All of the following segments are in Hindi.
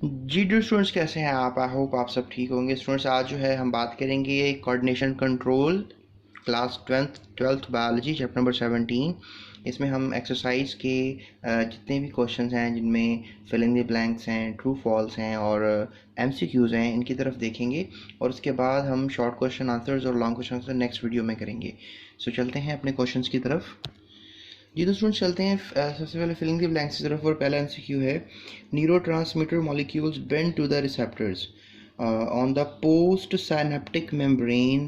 जी डियर स्टूडेंट्स, कैसे हैं आप? आई होप आप सब ठीक होंगे। स्टूडेंट्स, आज जो है हम बात करेंगे coordination control, class twelfth biology, chapter number 17। इसमें हम एक्सरसाइज के जितने भी क्वेश्चंस हैं जिनमें फिलिंग द ब्लैंक्स हैं, ट्रू फॉल्स हैं और एमसीक्यूज़ हैं, इनकी तरफ देखेंगे। और उसके बाद हम शॉर्ट क्वेश्चन आंसर्स और long question answer next video में करेंगे। सो चलते हैं अपने क्वेश्चंस की तरफ। जी तो स्टूडेंट्स चलते हैं सबसे पहले फिलिंग द ब्लैंक्स की तरफ। और पहला एमसीक्यू है, neurotransmitter molecules bend to the receptors on the post synaptic membrane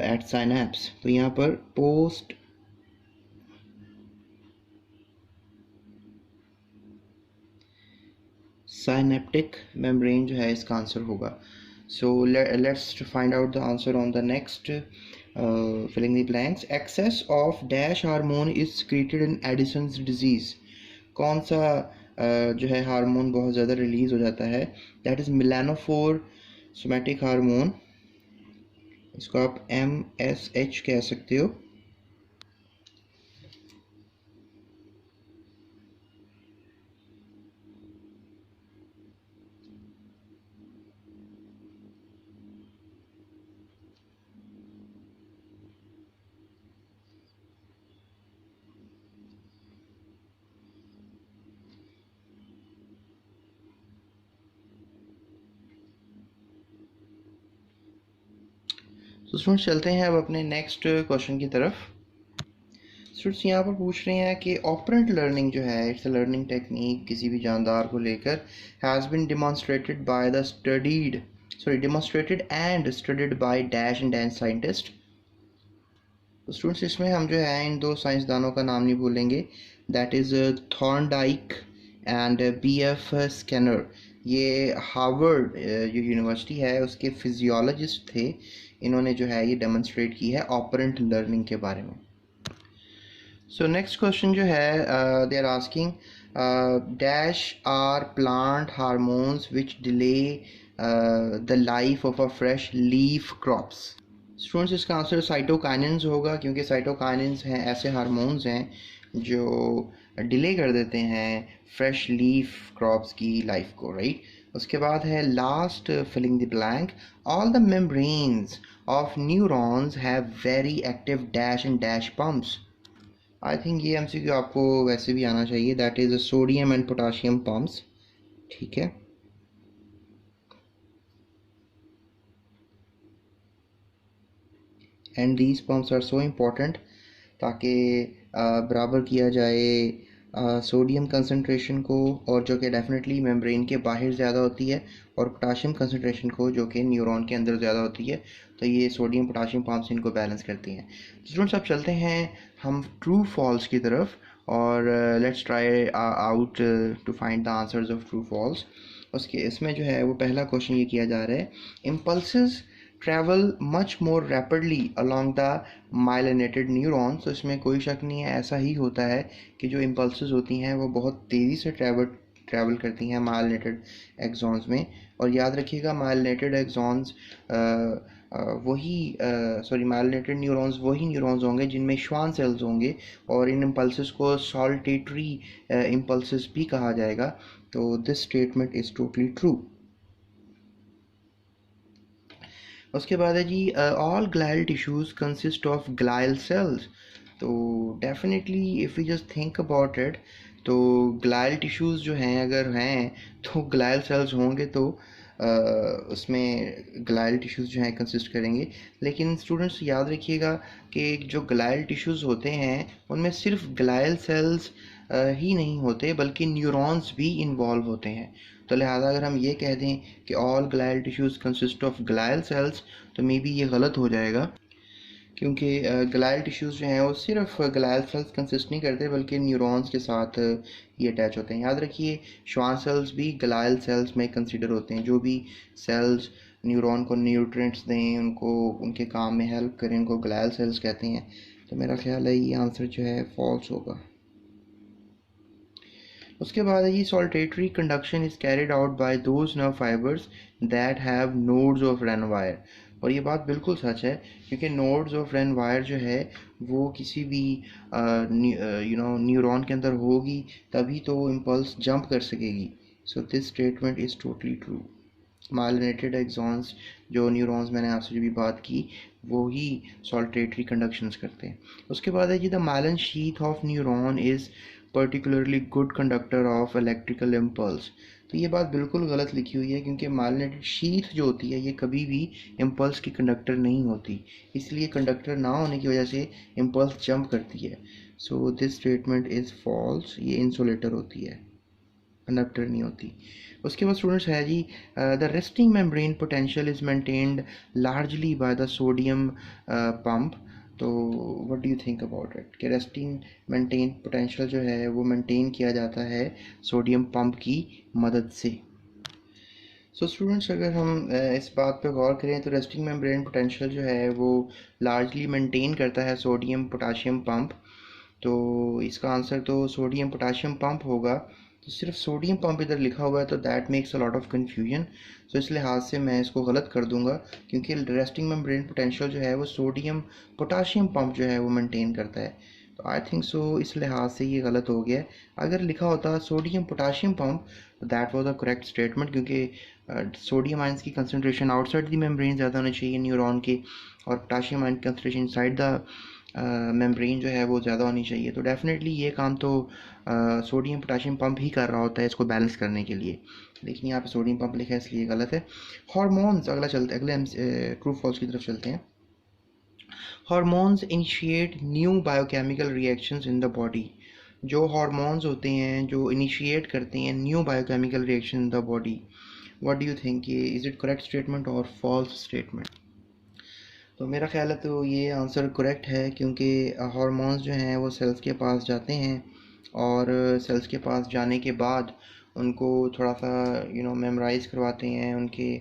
at synapse. तो यहाँ पर पोस्ट साइनेप्टिक मेम्ब्रेन जो है इसका आंसर होगा। So let's find out the answer on the next filling the blanks. Excess of dash hormone is secreted in Addison's disease. कौन सा जो है हार्मोन बहुत ज़्यादा रिलीज हो जाता है? That is melanophore somatic hormone. इसको आप MSH कह सकते हो। तो स्टूडेंट्स चलते हैं अब अपने नेक्स्ट क्वेश्चन की तरफ। स्टूडेंट्स यहाँ पर पूछ रहे हैं कि ऑपरेंट लर्निंग जो है, इट्स अ लर्निंग टेक्निक किसी भी जानदार को लेकर, has been demonstrated by the demonstrated and studied by dash and dash scientist. तो स्टूडेंट्स इसमें हम जो है इन दो साइंसदानों का नाम नहीं भूलेंगे, that is Thorndike and BF scanner. ये हार्वर्ड जो यूनिवर्सिटी है उसके फिजियोलॉजिस्ट थे। इन्होंने जो है ये डेमोन्स्ट्रेट की है ऑपरेंट लर्निंग के बारे में। सो नेक्स्ट क्वेश्चन जो है, they are asking dash are plant hormones which delay the life of a fresh leaf crops. Students इसका आंसर साइटोकाइनिन्स होगा, क्योंकि साइटोकाइनिन्स हैं ऐसे हार्मोन्स हैं जो डिले कर देते हैं फ्रेश लीफ क्रॉप्स की लाइफ को, राइट। उसके बाद है last filling the blank, all the membranes of neurons have very active dash and dash pumps. I think ये एमसीक्यू आपको वैसे भी आना चाहिए, that is sodium and potassium pumps. ठीक है, and these pumps are so important ताकि बराबर किया जाए सोडियम कंसनट्रेशन को, और जो कि डेफिनेटली मेम्ब्रेन के बाहर ज़्यादा होती है, और पोटाशियम कंसनट्रेशन को जो कि न्यूरॉन के अंदर ज़्यादा होती है। तो ये सोडियम पोटाशियम पम्प्स इनको बैलेंस करती हैं। स्टूडेंट्स अब चलते हैं हम ट्रू फॉल्स की तरफ, और let's try out to find the answers of true false. उसके इसमें जो है वो पहला क्वेश्चन ये किया जा रहा है, impulses travel much more rapidly along the myelinated neurons. तो इसमें कोई शक नहीं है, ऐसा ही होता है कि जो इम्पल्सेस होती हैं वो बहुत तेज़ी से ट्रैवल करती हैं माइलिनेटेड एक्सॉन्स में। और याद रखिएगा माइलिनेटेड एक्सॉन्स माइलिनेटेड न्यूरॉन्स वही न्यूरॉन्स होंगे जिनमें श्वान सेल्स होंगे, और इन इम्पल्सेस को सॉल्टेटरी इम्पल्सेस भी कहा जाएगा। तो this statement is totally true. उसके बाद है जी, all glial tissues consist of glial cells. तो definitely if you just think about it, तो ग्लाइल टिश्यूज़ जो हैं अगर हैं तो ग्लाइल सेल्स होंगे, तो उसमें ग्लाइल टिश्यूज़ जो हैं कंसिस्ट करेंगे। लेकिन स्टूडेंट्स याद रखिएगा कि जो ग्लाइल टिश्यूज़ होते हैं उनमें सिर्फ ग्लाइल सेल्स ही नहीं होते, बल्कि न्यूरॉन्स भी इन्वॉल्व होते हैं। तो लिहाजा अगर हम ये कह दें कि all glial tissues consist of glial cells, तो मे बी ये गलत हो जाएगा, क्योंकि ग्लाइल टिश्यूज़ जो हैं वो सिर्फ ग्लाइल सेल्स कंसिस्ट नहीं करते, बल्कि न्यूरॉन्स के साथ ये अटैच होते हैं। याद रखिए श्वान सेल्स भी ग्लाइल सेल्स में कंसिडर होते हैं। जो भी सेल्स न्यूरॉन को न्यूट्रिएंट्स दें, उनको उनके काम में हेल्प करें, उनको ग्लाइल सेल्स कहते हैं। तो मेरा ख्याल है ये आंसर जो है फॉल्स होगा। उसके बाद है ये saltatory conduction is carried out by those nerve fibres that have nodes of रेनवायर। और ये बात बिल्कुल सच है, क्योंकि नोड्स ऑफ रेनवायर जो है वो किसी भी न्यूरॉन के अंदर होगी तभी तो वो इम्पल्स जंप कर सकेगी। So this statement is totally true. Myelinated axons, जो न्यूरॉन्स मैंने आपसे जो भी बात की, वो ही सॉल्टेटरी कंडक्शंस करते हैं। उसके बाद है कि the myelin sheath of neuron is particularly good conductor of electrical impulse. तो ये बात बिल्कुल गलत लिखी हुई है, क्योंकि माइलिनेटेड शीथ जो होती है ये कभी भी इम्पल्स की कंडक्टर नहीं होती, इसलिए कंडक्टर ना होने की वजह से इम्पल्स जंप करती है। So this statement is false, ये इंसुलेटर होती है, कंडक्टर नहीं होती। उसके बाद स्टूडेंट्स है जी, the resting membrane potential is maintained largely by the sodium pump. तो what do you think about it, कि रेस्टिंग मेंटेन पोटेंशियल जो है वो मेंटेन किया जाता है सोडियम पंप की मदद से। सो स्टूडेंट्स, अगर हम इस बात पे गौर करें तो रेस्टिंग मेम्ब्रेन पोटेंशियल जो है वो लार्जली मेंटेन करता है सोडियम पोटाशियम पंप। तो इसका आंसर तो सोडियम पोटाशियम पंप होगा। तो सिर्फ सोडियम पंप इधर लिखा हुआ है, तो that makes a lot of confusion. So इस लिहाज से मैं इसको गलत कर दूंगा, क्योंकि रेस्टिंग मेम्ब्रेन पोटेंशियल जो है वो सोडियम पोटाशियम पंप जो है वो मेंटेन करता है। तो आई थिंक सो इस लिहाज से ये गलत हो गया है। अगर लिखा होता सोडियम पोटाशियम पंप, तो that was the correct statement, क्योंकि सोडियम आयंस की कंसनट्रेशन आउटसाइड द मेम्ब्रेन ज़्यादा होनी चाहिए न्यूरॉन के, और पोटाशियम आयन की कंसनट्रेशन इनसाइड द मेम्ब्रेन जो है वो ज़्यादा होनी चाहिए। तो डेफिनेटली ये काम तो सोडियम पोटाशियम पंप ही कर रहा होता है इसको बैलेंस करने के लिए, लेकिन यहाँ पे सोडियम पंप लिखा है इसलिए गलत है। हार्मोन्स, अगले हम ट्रू फॉल्स की तरफ चलते हैं। Hormones initiate new biochemical reactions in the body. जो हार्मोन्स होते हैं जो इनिशिएट करते हैं new biochemical reaction in the body, what do you think, ये इज़ इट करेक्ट स्टेटमेंट और फॉल्स स्टेटमेंट? तो मेरा ख्याल है तो ये आंसर करेक्ट है, क्योंकि हार्मोन्स जो हैं वो सेल्स के पास जाते हैं, और सेल्स के पास जाने के बाद उनको थोड़ा सा मेमोराइज़ करवाते हैं, उनके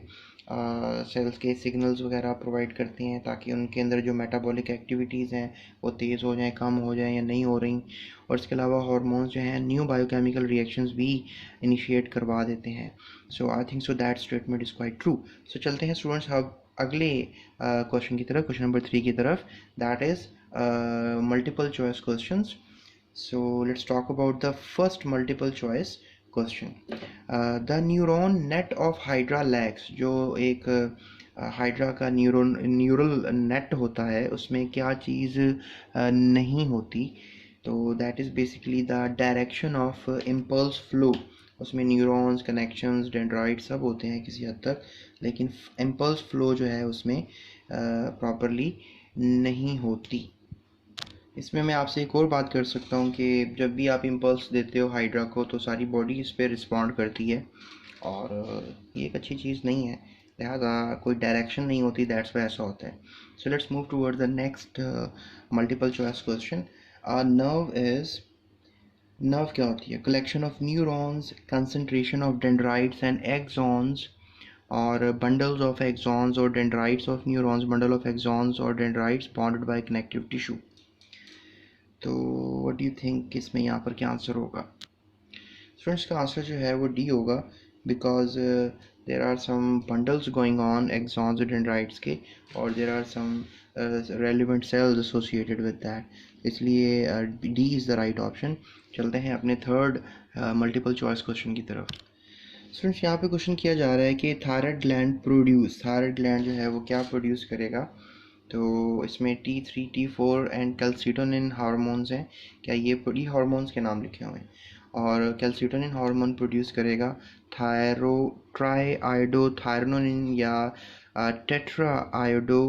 सेल्स के सिग्नल्स वगैरह प्रोवाइड करते हैं, ताकि उनके अंदर जो मेटाबॉलिक एक्टिविटीज़ हैं वो तेज़ हो जाएं, कम हो जाएं या नहीं हो रही। और इसके अलावा हार्मोन्स जो हैं न्यू बायोकेमिकल रिएक्शंस भी इनिशिएट करवा देते हैं। So I think so that statement is quite true. So चलते हैं स्टूडेंट्स अब अगले क्वेश्चन की तरफ, क्वेश्चन नंबर 3 की तरफ, that is multiple choice questions. So let's talk about the first multiple choice question. The neuron net of hydra legs, जो एक हाइड्रा का न्यूरल नेट होता है, उसमें क्या चीज़ नहीं होती? तो that is basically the direction of impulse flow. उसमें न्यूरॉन्स, कनेक्शंस, डेंड्राइट सब होते हैं किसी हद तक, लेकिन इम्पल्स फ्लो जो है उसमें प्रॉपरली नहीं होती। इसमें मैं आपसे एक और बात कर सकता हूँ कि जब भी आप इम्पल्स देते हो हाइड्रा को, तो सारी बॉडी इस पर रिस्पॉन्ड करती है, और ये एक अच्छी चीज़ नहीं है, लिहाजा कोई डायरेक्शन नहीं होती, दैट्स वाई ऐसा होता है। So let's move toward the next multiple choice question. Nerve क्या होती है? Collection of neurons, concentration of dendrites and axons, और बंडल्स ऑफ एक्सॉन्स और dendrites of neurons, bundle of axons और dendrites bonded by connective tissue. तो व्हाट डू यू थिंक, इसमें यहाँ पर क्या आंसर होगा? स्टूडेंट्स का आंसर जो है वो डी होगा, because there are some bundles going on axons और डेंड्राइट्स के, और there are some relevant cells associated with that, इसलिए D is the right option. चलते हैं अपने थर्ड मल्टीपल चॉइस क्वेश्चन की तरफ। स्टूडेंट्स, यहाँ पे क्वेश्चन किया जा रहा है कि थायराइड ग्लैंड जो है वो क्या प्रोड्यूस करेगा? तो इसमें T3, T4 and calcitonin hormones हैं। क्या ये हार्मोन्स के नाम लिखे हुए हैं? और कैल्सिटोनिन हार्मोन प्रोड्यूस करेगा ट्राईआयोडोथायरोनिन या टेट्रा आयोडो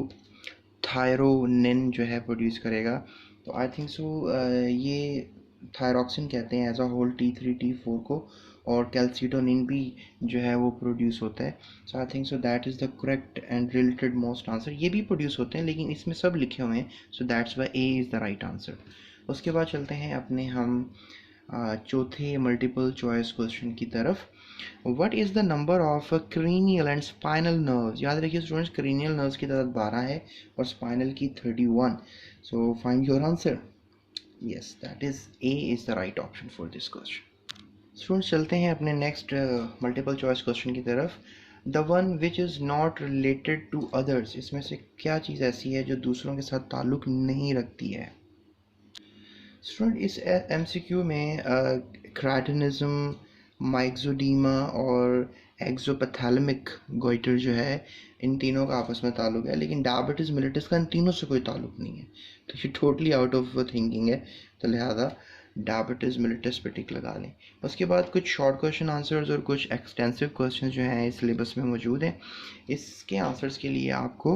थायरोनिन जो है प्रोड्यूस करेगा। तो आई थिंक सो ये थायरॉक्सिन कहते हैं as a whole T3, T4 को, और कैल्सिटोनिन भी जो है वो प्रोड्यूस होता है। So I think so that is the correct and related most answer. ये भी प्रोड्यूस होते हैं, लेकिन इसमें सब लिखे हुए हैं, so that's why A is the right answer. उसके बाद चलते हैं अपने हम चौथे मल्टीपल चॉइस क्वेश्चन की तरफ। What is the number of cranial and spinal nerves? याद रखिए स्टूडेंट्स, क्रीनियल नर्व्स की तादाद 12 है और स्पाइनल की 31। So find your answer. Yes, that is A is the right option for this question. Students, चलते हैं अपने नेक्स्ट मल्टीपल चॉइस क्वेश्चन की तरफ। The one which is not related to others, इसमें से क्या चीज़ ऐसी है जो दूसरों के साथ ताल्लुक़ नहीं रखती है? स्टूडेंट, इस MCQ में क्राइटिनिज्म, माइक्सोडीमा और एक्सोपैथेलमिक गोइटर जो है, इन तीनों का आपस में ताल्लुक है, लेकिन डायबिटीज़ मिलिटस का इन तीनों से कोई ताल्लुक नहीं है। तो ये टोटली आउट ऑफ थिंकिंग है, तो लिहाजा डायबिटीज़ मिलिटस पे टिक लगा लें। उसके बाद कुछ शॉर्ट क्वेश्चन आंसर्स और कुछ एक्सटेंसिव क्वेश्चन जो हैं इस सिलेबस में मौजूद हैं। इसके आंसर्स के लिए आपको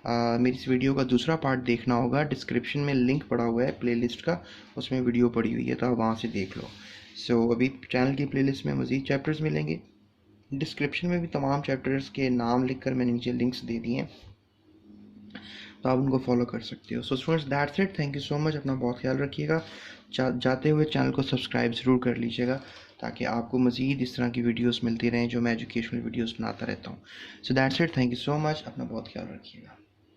मेरी इस वीडियो का दूसरा पार्ट देखना होगा। डिस्क्रिप्शन में लिंक पड़ा हुआ है प्लेलिस्ट का, उसमें वीडियो पड़ी हुई है, तो आप वहाँ से देख लो। अभी चैनल की प्लेलिस्ट में मज़ीद चैप्टर्स मिलेंगे। डिस्क्रिप्शन में भी तमाम चैप्टर्स के नाम लिखकर मैंने नीचे लिंक्स दे दिए हैं, तो आप उनको फॉलो कर सकते हो। Students, that's it. Thank you so much. अपना बहुत ख्याल रखिएगा। जाते हुए चैनल को सब्सक्राइब ज़रूर कर लीजिएगा, ताकि आपको मज़ीद इस तरह की वीडियोस मिलती रहें जो मैं एजुकेशनल वीडियोस बनाता रहता हूँ। That's it. Thank you so much. अपना बहुत ख्याल रखिएगा।